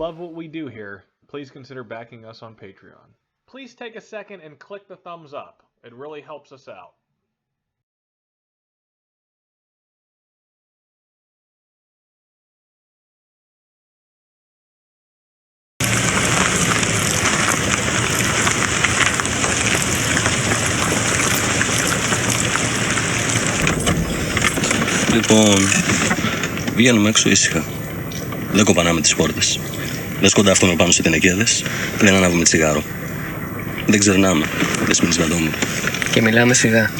love what we do here, please consider backing us on Patreon. Please take a second and click the thumbs up. It really helps us out. Λοιπόν, βγαίνουμε έξω ήσυχα. Δεν κοπανάμε τις πόρτες. Δεν σκοντάφτουμε πάνω σε τενεκέδες. Δεν ανάβουμε τσιγάρο. Δεν ξερνάμε. Δεν σμήνεις βαντόμου. Και μιλάμε σιγά.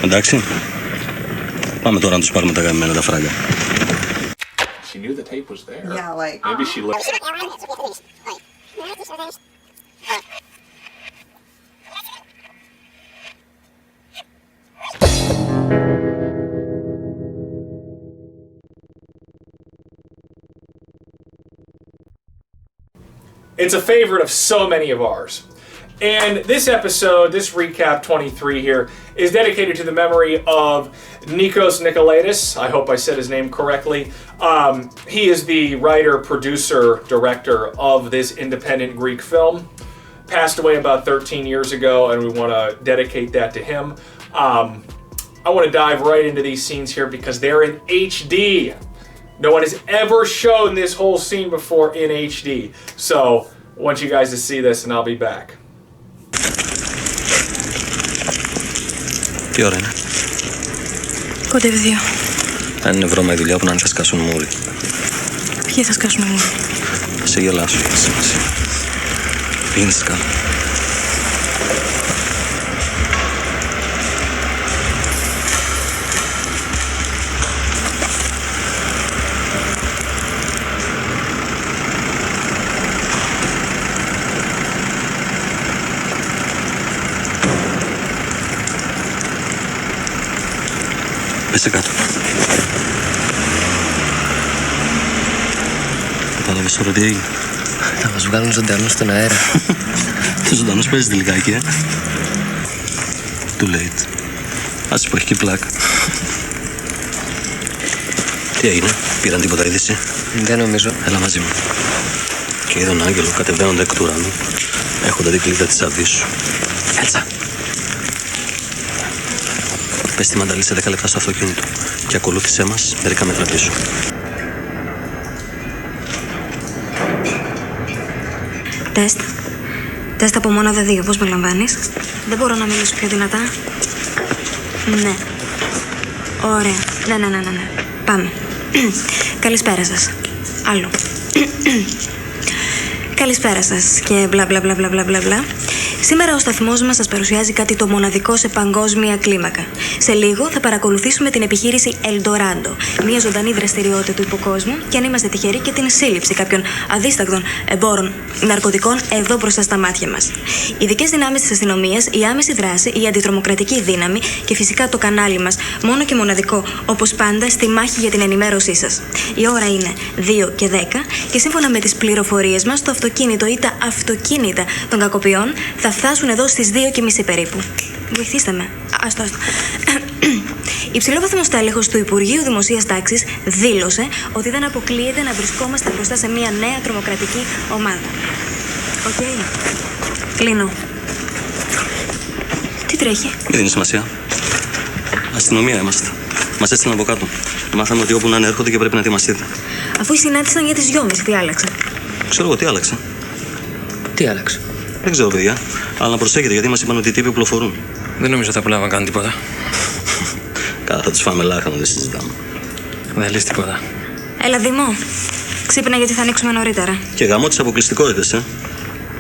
Εντάξει. Πάμε τώρα να τους πάρουμε τα γαμμένα τα φράγκα. She knew the tape was there. Yeah, like... Maybe she looked... It's a favorite of so many of ours. And this episode, this recap 23 here, is dedicated to the memory of Nikolaidis. I hope I said his name correctly. He is the writer, producer, director of this independent Greek film. Passed away about 13 years ago, and we want to dedicate that to him. I want to dive right into these scenes here because they're in HD. No one has ever shown this whole scene before in HD. So, I want you guys to see this and I'll be back. Τι ώρα είναι? Κοντεύει 2. Αν είναι βρώμα η δουλειά που να θα σκάσουν μούρι. Ποιοι θα σκάσουν μούρι? Σε γελάσου, έχει σημασία. Πήγαινε στη σκάλα. Πέσε κάτω. Κατάλαβες τώρα τι έγινε? Θα μας βγάλουν ζωντανούς στον αέρα. Το ζωντανός παίζει τελικάκι, Too late. Άσε που έχει και πλάκα. Τι έγινε, πήραν τίποτα είδηση? Δεν νομίζω. Έλα μαζί μου. Και είδα τον άγγελο κατεβαίνοντα εκ του ουρανού, έχοντα την κλίδα της αβύσσου. Έλτσα. Πες τη Μανταλή σε 10 λεπτά στο αυτοκίνητο και ακολούθησέ μας μερικά μέτρα πίσω. Τεστ. Τεστ από μόναδα 2. Πώς με λαμβάνεις? Δεν μπορώ να μιλήσω πιο δυνατά. Ναι. Ωραία. Ναι. Πάμε. Καλησπέρα σας. Άλλο. Καλησπέρα σας και μπλα μπλα μπλα μπλα μπλα μπλα. Σήμερα ο σταθμός μας σας παρουσιάζει κάτι το μοναδικό σε παγκόσμια κλίμακα. Σε λίγο θα παρακολουθήσουμε την επιχείρηση Eldorado, μια ζωντανή δραστηριότητα του υποκόσμου, και αν είμαστε τυχεροί και την σύλληψη κάποιων αδίστακτων εμπόρων ναρκωτικών εδώ μπροστά στα μάτια μας. Ειδικές δυνάμεις της αστυνομίας, η άμεση δράση, η αντιτρομοκρατική δύναμη και φυσικά το κανάλι μας, μόνο και μοναδικό, όπως πάντα, στη μάχη για την ενημέρωσή σας. Η ώρα είναι 2 και 10 και σύμφωνα με τις πληροφορίες μας, το αυτοκίνητο ή τα αυτοκίνητα των κακοποιών θα φτάσουν εδώ στις 2:30 περίπου. Βοηθήστε με. Άστο. Υψηλόβαθμος τέλεχος του Υπουργείου Δημοσίας Τάξης δήλωσε ότι δεν αποκλείεται να βρισκόμαστε μπροστά σε μια νέα τρομοκρατική ομάδα. Οκ. Κλείνω. Τι τρέχει? Μην δίνει σημασία. Αστυνομία είμαστε. Μας έστειλαν από κάτω. Μάθαμε ότι όπου να είναι έρχονται και πρέπει να ετοιμαστείτε. Αφού συνάντησαν για τις 2:30, τι άλλαξε? Ξέρω εγώ τι άλλαξε. Τι άλλαξε? Δεν ξέρω, παιδιά. Αλλά να προσέχετε γιατί μας είπαν ότι οι τύποι οπλοφορούν. Δεν νομίζω θα προλάβαν να κάνουν τίποτα. Καλά, θα τους φάμε λάχανα, δεν συζητάμε. Δεν λες τίποτα. Έλα, Δημό. Ξύπνα γιατί θα ανοίξουμε νωρίτερα. Και γαμώ τις αποκλειστικότητες,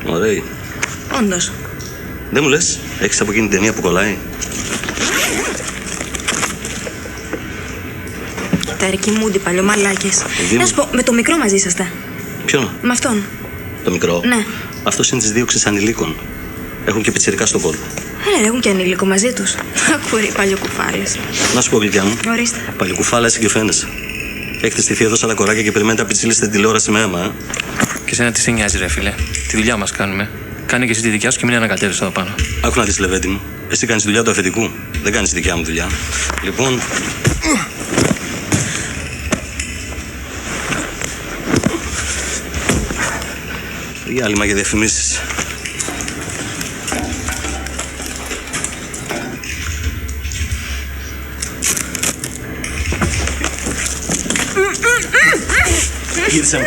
Ωραίοι. Όντως. Δεν μου λες, έχεις από εκείνη την ταινία που κολλάει? Τα ερκιμούντι, παλιωμαλάκες. Να σου πω, με το μικρό μαζί είσαστε? Ποιον? Με αυτόν. Το μικρό? Ναι. Αυτός είναι της δίωξης ανηλίκων. Έχουν και πιτσιρικά στον κόλπο. Έχουν και ανήλικο μαζί τους. Ακούρι, παλιοκουφάλες. Να σου πω, γλυκιά μου. Ορίστε. Παλιοκουφάλα εσύ και φαίνεσαι. Έχετε στηθεί εδώ σαν τα κοράκια και περιμένετε να πιτσιλήσετε την τηλεόραση με αίμα, Και σένα τι σε νοιάζει, ρε φίλε? Τη δουλειά μας κάνουμε. Κάνε και εσύ τη δικιά σου και μην ανακατεύεσαι εδώ πάνω. Άκου να δεις, Λεβέντη μου. Εσύ κάνεις τη δουλειά του αφεντικού. Δεν κάνεις τη δικιά μου δουλειά. Λοιπόν. Διάλειμμα για διαφημίσεις. Γύρισε μου.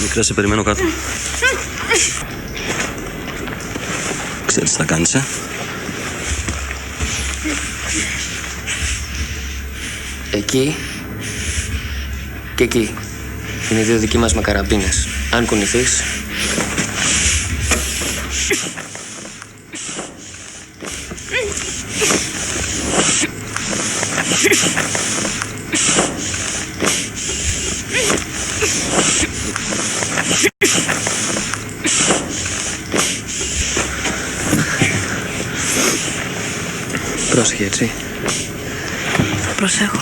Μικρά, σε περιμένω κάτω. Ξέρεις τι θα κάνεις, Εκεί και εκεί είναι δύο δικοί μας με καραμπίνες. Αν κουνηθείς... Πρόσεχε, έτσι. Θα προσέχω.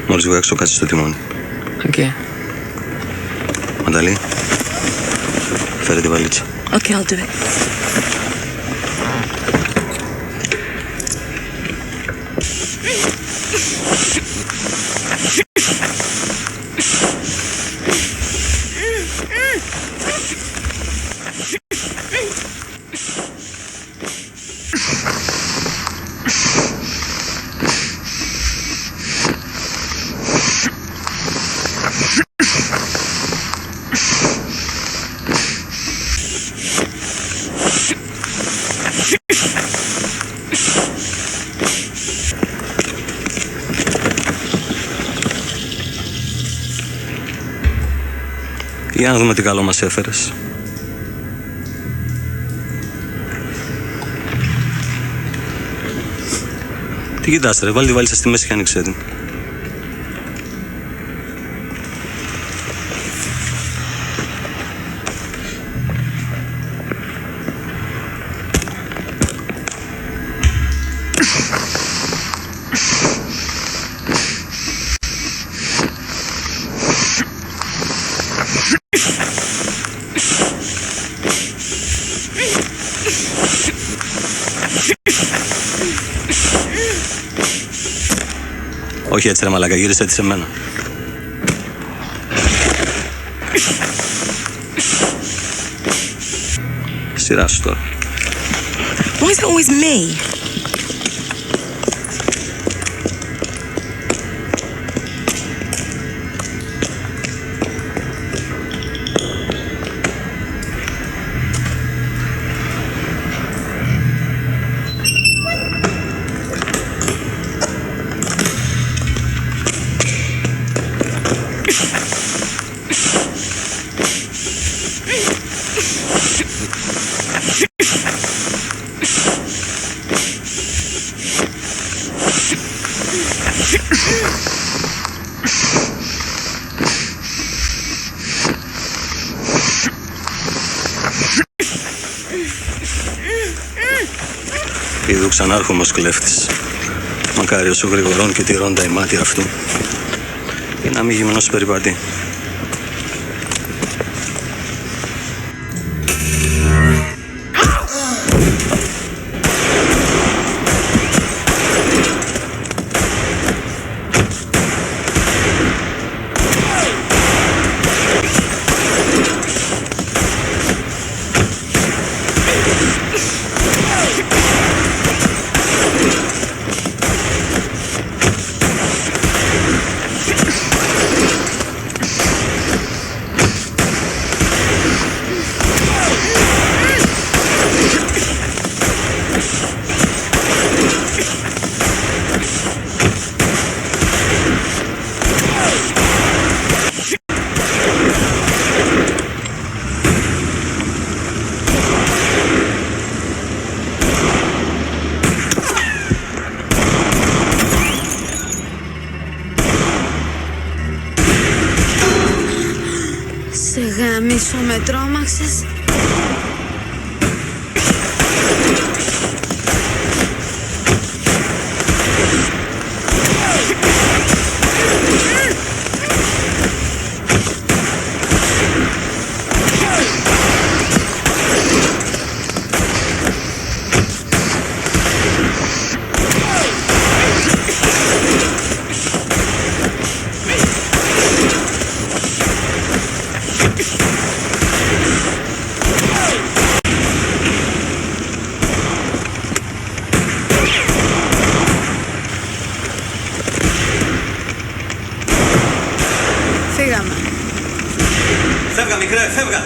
Μόλις βγω έξω, κάτσε στο τιμόνι. Οκ. Μανταλή, φέρε τη βαλίτσα. Okay, I'll do it. Για να δούμε τι καλό μας έφερες. Τι κοιτάς ρε, βάλει τη βαλίτσα στη μέση και άνοιξε την. Όχι έτσι ρε μαλάκα, γύρισε έτσι σε μένα. Σειρά σου τώρα. Why is it always me? Είδου ξανάρχομαι ως κλέφτης. Μακάρι όσο γρηγορών και τηρώντα η μάτια αυτού. Ή να μην γυμνός περιπατεί. Σε γαμίσω με τρόμαξες. Φύγαμε. Φεύγα, μικρέ, φεύγα!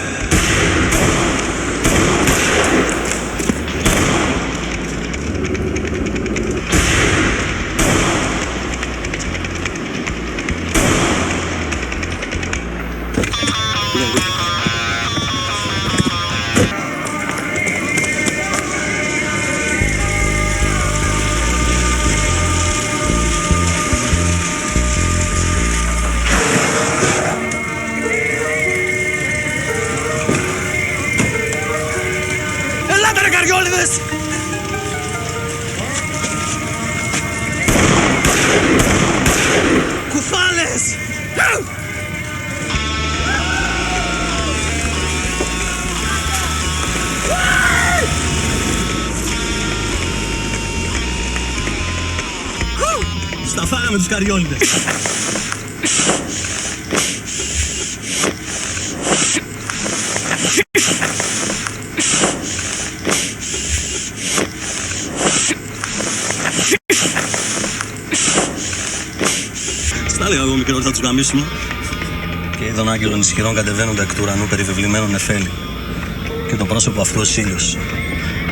Ελάτε ρε καριόλιδες! Κουφάλες! Στα φάγαμε τους καριόλιδες! Στα έλεγα εγώ μικρό ότι θα τους γαμίσουμε. Και είδων άγγελων ισχυρών κατεβαίνοντα εκ του ουρανού περιβεβλημένων νεφέλη. Και το πρόσωπο αυτού ως ήλιος.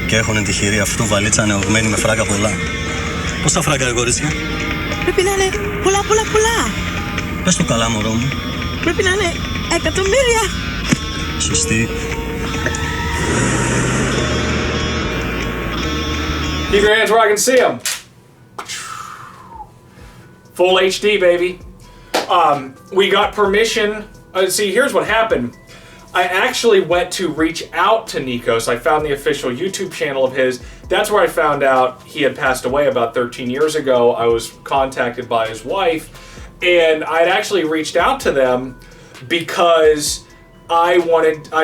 Και έχουνε τη χειρή αυτού βαλίτσα ανεωγμένη με φράγκα πολλά. Πόσα φράγκα ρε κορίτσια? Πρέπει να είναι πολλά. Πες το καλά μωρό μου. Πρέπει να είναι εκατομμύρια. Σωστή. Keep your hands where I can see them. Full HD, baby. We got permission. See, here's what happened. I actually went to reach out to Nikos. I found the official YouTube channel of his. That's where I found out he had passed away about 13 years ago. I was contacted by his wife, and I'd actually reached out to them because I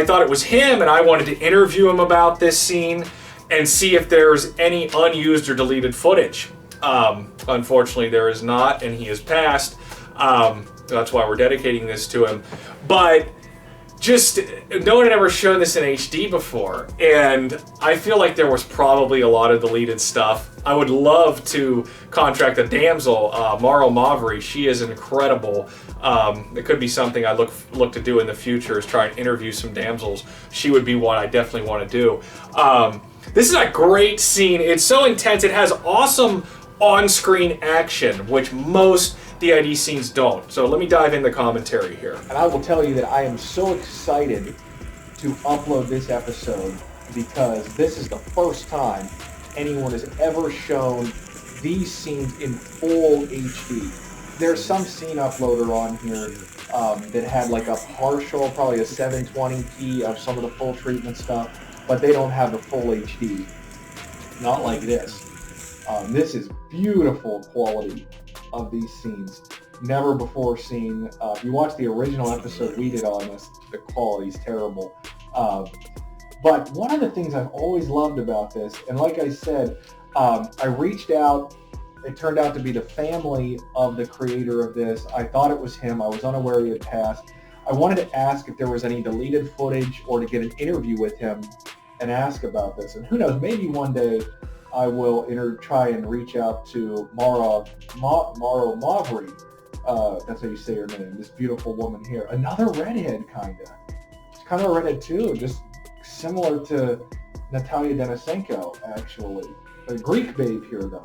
thought it was him, and I wanted to interview him about this scene and see if there's any unused or deleted footage. Unfortunately, there is not, and he has passed. That's why we're dedicating this to him. But just, no one had ever shown this in HD before, and I feel like there was probably a lot of deleted stuff. I would love to contract a damsel, Maro Mavri. She is incredible. It could be something I look to do in the future, is try and interview some damsels. She would be one I definitely want to do. This is a great scene. It's so intense. It has awesome on-screen action, which most DID scenes don't. So let me dive in the commentary here. And I will tell you that I am so excited to upload this episode because this is the first time anyone has ever shown these scenes in full HD. There's some scene uploader on here that had like a partial, probably a 720p of some of the full treatment stuff, but they don't have the full HD. Not like this. This is beautiful quality of these scenes. Never before seen. If you watch the original episode we did on this, the quality's terrible. But one of the things I've always loved about this, and like I said, I reached out. It turned out to be the family of the creator of this. I thought it was him. I was unaware he had passed. I wanted to ask if there was any deleted footage or to get an interview with him and ask about this. And who knows, maybe one day I will try and reach out to Maro Mavri. That's how you say her name. This beautiful woman here. Another redhead, kind of. She's kind of a redhead too, just similar to Natalia Denisenko, actually. A Greek babe here, though.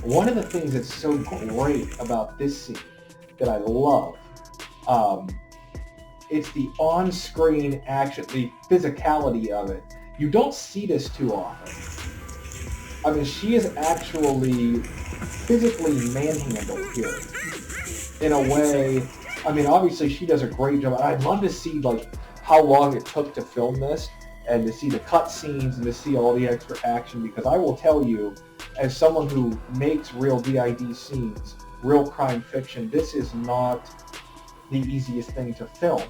One of the things that's so great about this scene that I love, it's the on-screen action, the physicality of it. You don't see this too often. I mean, she is actually physically manhandled here in a way. I mean, obviously she does a great job. I'd love to see like how long it took to film this and to see the cut scenes and to see all the extra action, because I will tell you, as someone who makes real DID scenes, real crime fiction, this is not the easiest thing to film.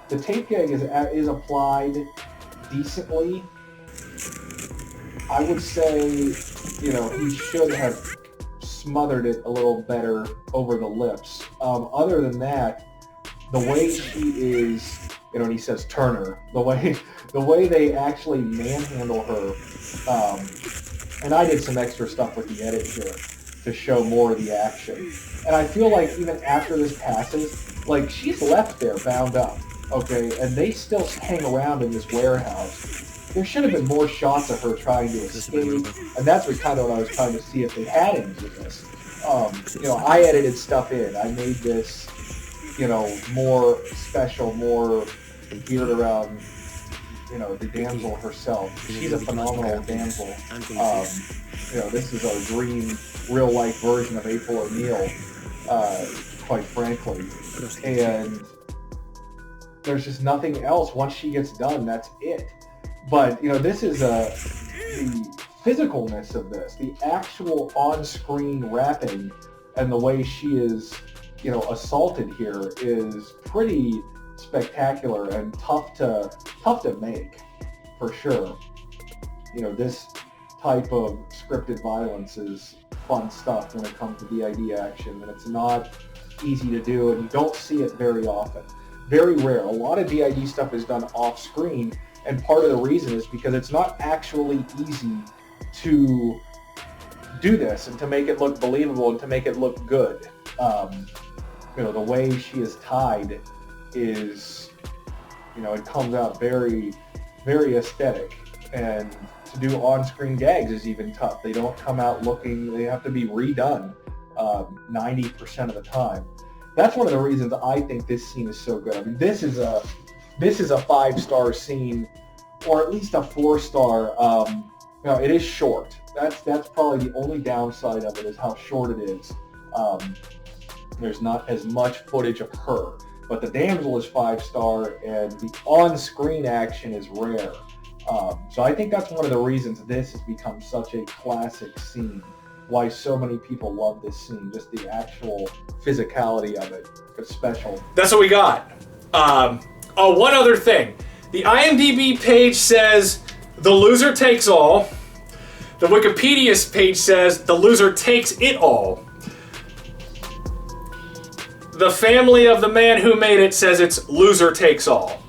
The tape gag is applied decently. I would say, you know, he should have smothered it a little better over the lips. Other than that, the way she is, you know, and he says Turner, the way they actually manhandle her, and I did some extra stuff with the edit here to show more of the action. And I feel like even after this passes, like she's left there bound up, okay, and they still hang around in this warehouse. There should have been more shots of her trying to escape, and that's what I was trying to see if they had any of this. You know, I edited stuff in. I made this, you know, more special, more geared around, you know, the damsel herself. She's a phenomenal damsel. You know, this is a dream, real-life version of April O'Neil, quite frankly. And there's just nothing else. Once she gets done, that's it. But, you know, this is the physicalness of this, the actual on-screen rapping and the way she is, you know, assaulted here is pretty spectacular and tough to make, for sure. You know, this type of scripted violence is fun stuff when it comes to DID action, and it's not easy to do, and you don't see it very often. Very rare. A lot of DID stuff is done off-screen, and part of the reason is because it's not actually easy to do this and to make it look believable and to make it look good. You know, the way she is tied is, you know, it comes out very, very aesthetic. And to do on-screen gags is even tough. They don't come out looking, they have to be redone 90% of the time. That's one of the reasons I think this scene is so good. I mean, this is a 5-star scene, or at least a 4-star. You know, it is short. That's probably the only downside of it, is how short it is. There's not as much footage of her, but the damsel is 5-star, and the on-screen action is rare. So I think that's one of the reasons this has become such a classic scene. Why so many people love this scene, just the actual physicality of it. It's special. That's what we got. Oh, one other thing. The IMDb page says the loser takes all. The Wikipedia page says the loser takes it all. The family of the man who made it says it's loser takes all.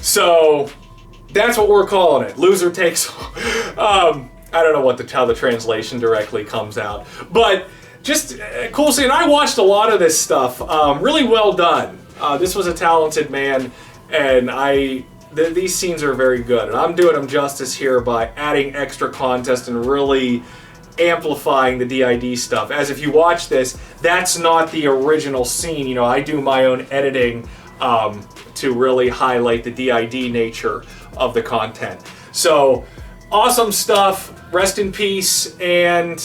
So that's what we're calling it. Loser takes all. I don't know how the translation directly comes out, but just cool scene. I watched a lot of this stuff. Really well done. This was a talented man, and these scenes are very good. And I'm doing them justice here by adding extra context and really amplifying the DID stuff. As if you watch this, that's not the original scene. You know, I do my own editing to really highlight the DID nature of the content. So awesome stuff. Rest in peace, and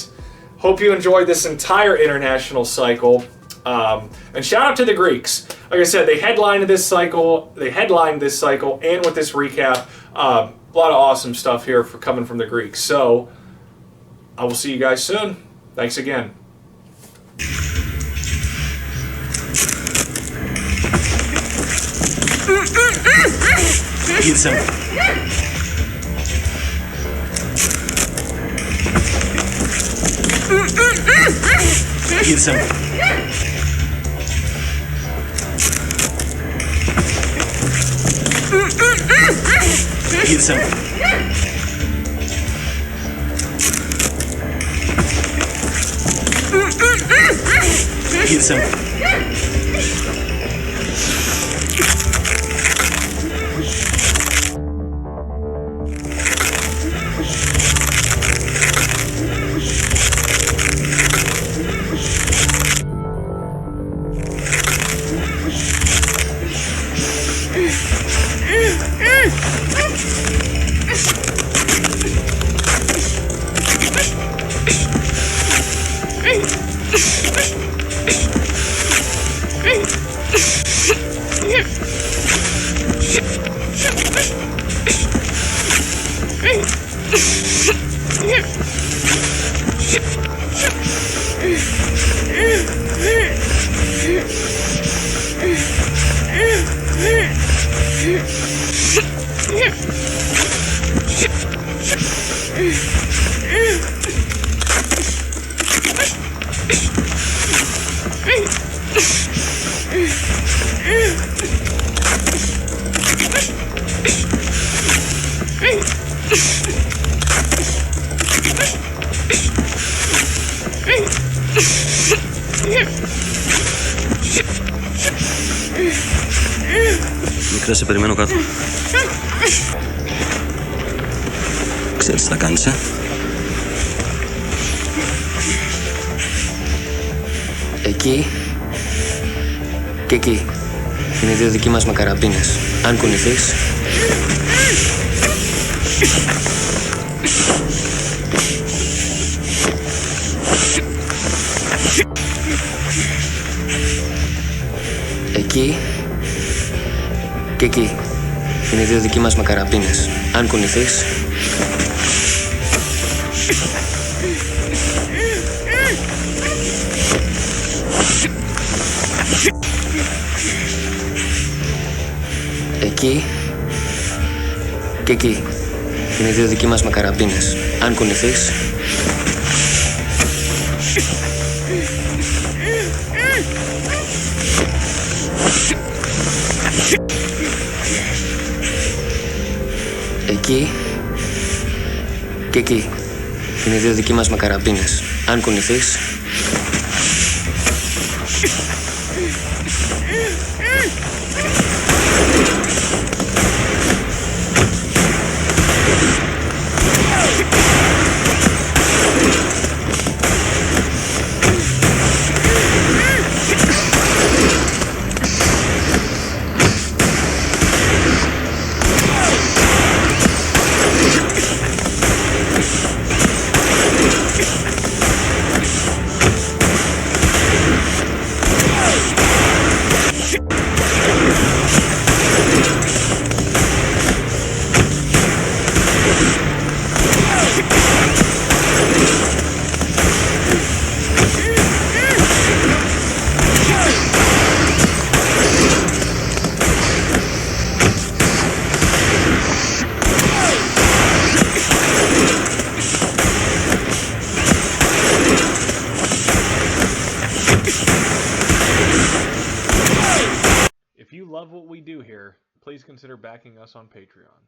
hope you enjoyed this entire international cycle. And shout out to the Greeks. Like I said, they headlined this cycle. And with this recap, a lot of awesome stuff here coming from the Greeks. So I will see you guys soon. Thanks again. Γύρισε μου. Γύρισε μου. Γύρισε μου. Γύρισε μου. Μικρέ, σε περιμένω κάτω. Ξέρεις τι θα κάνεις, Εκεί και εκεί είναι δύο δικοί μας με καραμπίνες. Αν κουνηθείς... Εκεί και εκεί είναι δύο δικοί μας με καραμπίνες. Αν κουνηθείς... Εκεί και εκεί είναι δύο δικοί μας με καραμπίνες. Αν κουνηθείς... Εκεί και εκεί είναι δύο δικοί μας με καραμπίνες. Αν κουνηθείς... If you love what we do here, please consider backing us on Patreon.